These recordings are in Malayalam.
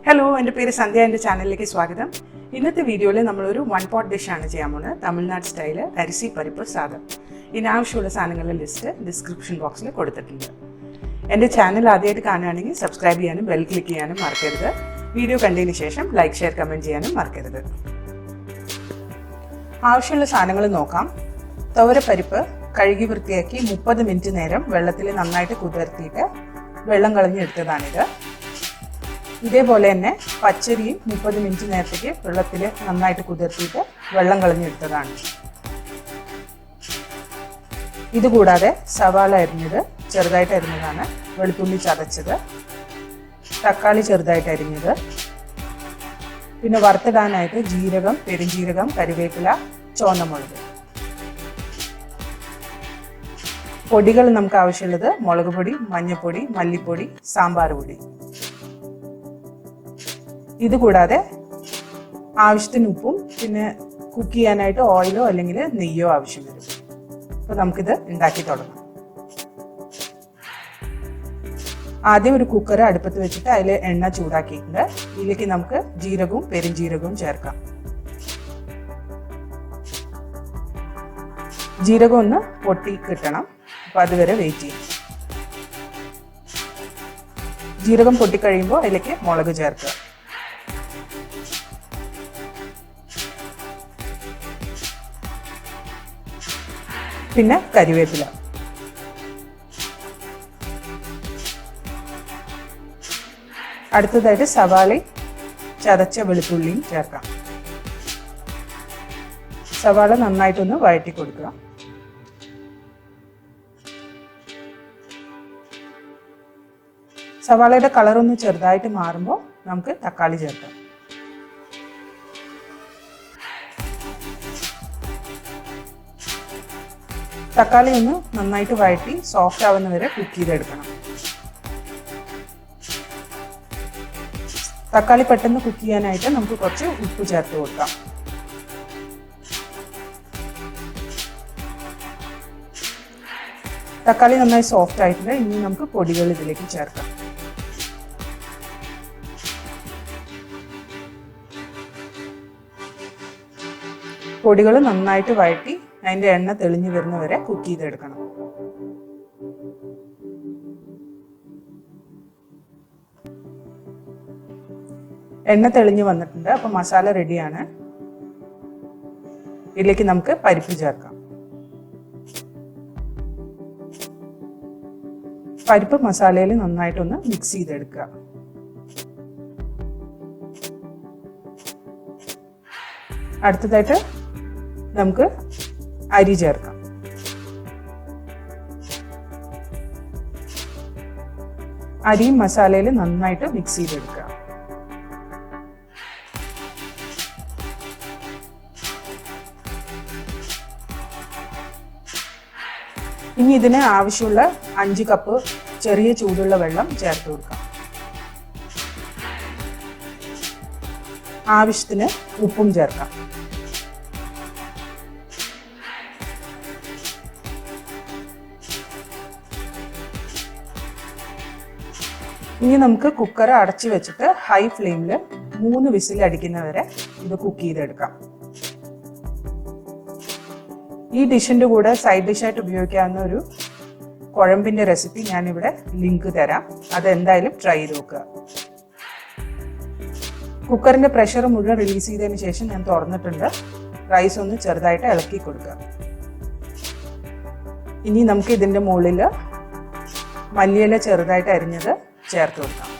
Hello, my name is Sandhya and channel Swagadam. In this video, we will do one pot dish Tamil Nadu style Arisi Paruppu Sadam. In our list description box. And channel subscribe and bell click video content like, share, comment and ആവശ്യമുള്ള സാധനങ്ങൾ നോക്കാം. തുവരപ്പരിപ്പ് കഴുകി വൃത്തിയാക്കി 30 മിനിറ്റ് നേരം വെള്ളത്തിൽ നന്നായിട്ട് കുതിർത്തിയിട്ട് വെള്ളം കളഞ്ഞെടുത്തതാണിത്. ഇതേപോലെ തന്നെ പച്ചരിയും 30 മിനിറ്റ് നേരത്തേക്ക് വെള്ളത്തിൽ നന്നായിട്ട് കുതിർത്തിയിട്ട് വെള്ളം കളഞ്ഞെടുത്തതാണ്. ഇതുകൂടാതെ സവാള അരിഞ്ഞത് ചെറുതായിട്ട് അരിഞ്ഞതാണ്, വെളുത്തുള്ളി ചതച്ചത്, തക്കാളി ചെറുതായിട്ട് അരിഞ്ഞത്, പിന്നെ വറുത്തിടാനായിട്ട് ജീരകം, പെരുംജീരകം, കറിവേപ്പില, ചുവന്നമുളക്. പൊടികൾ നമുക്ക് ആവശ്യമുള്ളത് മുളക് പൊടി, മഞ്ഞൾപ്പൊടി, മല്ലിപ്പൊടി, സാമ്പാർ പൊടി. ഇതുകൂടാതെ ആവശ്യത്തിന് ഉപ്പും പിന്നെ കുക്ക് ചെയ്യാനായിട്ട് ഓയിലോ അല്ലെങ്കിൽ നെയ്യോ ആവശ്യം വരും. അപ്പോൾ നമുക്കിത് ഉണ്ടാക്കി തുടങ്ങാം. ആദ്യം ഒരു കുക്കർ അടുപ്പത്ത് വെച്ചിട്ട് അതിൽ എണ്ണ ചൂടാക്കിയിട്ടുണ്ട്. ഇതിലേക്ക് നമുക്ക് ജീരകവും പെരുംജീരകവും ചേർക്കാം. ജീരകം ഒന്ന് പൊട്ടി കിട്ടണം, അപ്പോൾ അതുവരെ വെയിറ്റ് ചെയ്യും. ജീരകം പൊട്ടിക്കഴിയുമ്പോൾ അതിലേക്ക് മുളക് ചേർക്കുക. പിന്നെ കറിവേപ്പില. അടുത്തതായിട്ട് സവാളയും ചതച്ച വെളുത്തുള്ളിയും ചേർക്കാം. സവാള നന്നായിട്ടൊന്ന് വഴറ്റി കൊടുക്കുക. സവാളയുടെ കളറൊന്ന് ചെറുതായിട്ട് മാറുമ്പോൾ നമുക്ക് തക്കാളി ചേർക്കാം. തക്കാളി ഒന്ന് നന്നായിട്ട് വഴറ്റി സോഫ്റ്റ് ആവുന്ന വരെ കുക്ക് ചെയ്തെടുക്കണം. തക്കാളി പെട്ടെന്ന് കുക്ക് ചെയ്യാനായിട്ട് നമുക്ക് കുറച്ച് ഉപ്പ് ചേർത്ത് കൊടുക്കാം. തക്കാളി നന്നായി സോഫ്റ്റ് ആയിട്ടുണ്ട്. ഇനി നമുക്ക് പൊടികൾ ഇതിലേക്ക് ചേർക്കാം. പൊടികൾ നന്നായിട്ട് വഴറ്റി അതിൻ്റെ എണ്ണ തെളിഞ്ഞു വരുന്നവരെ കുക്ക് ചെയ്തെടുക്കണം. എണ്ണ തെളിഞ്ഞു വന്നിട്ടുണ്ട്. അപ്പോൾ മസാല റെഡിയാണ്. ഇതിലേക്ക് നമുക്ക് പരിപ്പ് ചേർക്കാം. പരിപ്പ് മസാലയിൽ നന്നായിട്ടൊന്ന് മിക്സ് ചെയ്തെടുക്കുക. അടുത്തതായിട്ട് നമുക്ക് അരി ചേർക്കാം. അരിയും മസാലയിൽ നന്നായിട്ട് മിക്സ് ചെയ്തെടുക്കുക. ഇനി ഇതിന് ആവശ്യമുള്ള 5 കപ്പ് ചെറിയ ചൂടുള്ള വെള്ളം ചേർത്ത് കൊടുക്കാം. ആവശ്യത്തിന് ഉപ്പും ചേർക്കാം. ഇനി നമുക്ക് കുക്കർ അടച്ചു വെച്ചിട്ട് ഹൈ ഫ്ലെയിമിൽ 3 വിസിൽ അടിക്കുന്നവരെ ഇത് കുക്ക് ചെയ്തെടുക്കാം. ഈ ഡിഷിൻ്റെ കൂടെ സൈഡ് ഡിഷായിട്ട് ഉപയോഗിക്കാവുന്ന ഒരു കുഴമ്പിൻ്റെ റെസിപ്പി ഞാനിവിടെ ലിങ്ക് തരാം. അതെന്തായാലും ട്രൈ ചെയ്ത് നോക്കുക. കുക്കറിൻ്റെ പ്രഷർ മുഴുവൻ റിലീസ് ചെയ്തതിന് ശേഷം ഞാൻ തുറന്നിട്ടുണ്ട്. റൈസ് ഒന്ന് ചെറുതായിട്ട് ഇളക്കി കൊടുക്കുക. ഇനി നമുക്ക് ഇതിൻ്റെ മുകളിൽ മല്ലിയില ചെറുതായിട്ട് അരിഞ്ഞത് ചേർത്ത് കൊടുക്കാം.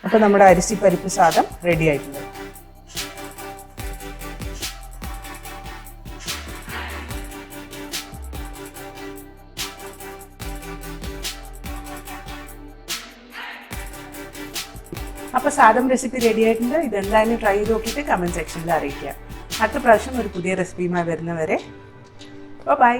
അപ്പോൾ നമ്മുടെ അരിസി പരിപ്പ് സാദം റെഡി ആയിട്ടുണ്ട്. അപ്പോൾ സാദം റെസിപ്പി റെഡി ആയിട്ടുണ്ട്. ഇതെന്തായാലും ട്രൈ ചെയ്ത് നോക്കിയിട്ട് കമൻറ്റ് സെക്ഷനിൽ അറിയിക്കുക. അടുത്ത പ്രാവശ്യം ഒരു പുതിയ റെസിപ്പിയുമായി വരുന്നവരെ ബൈ.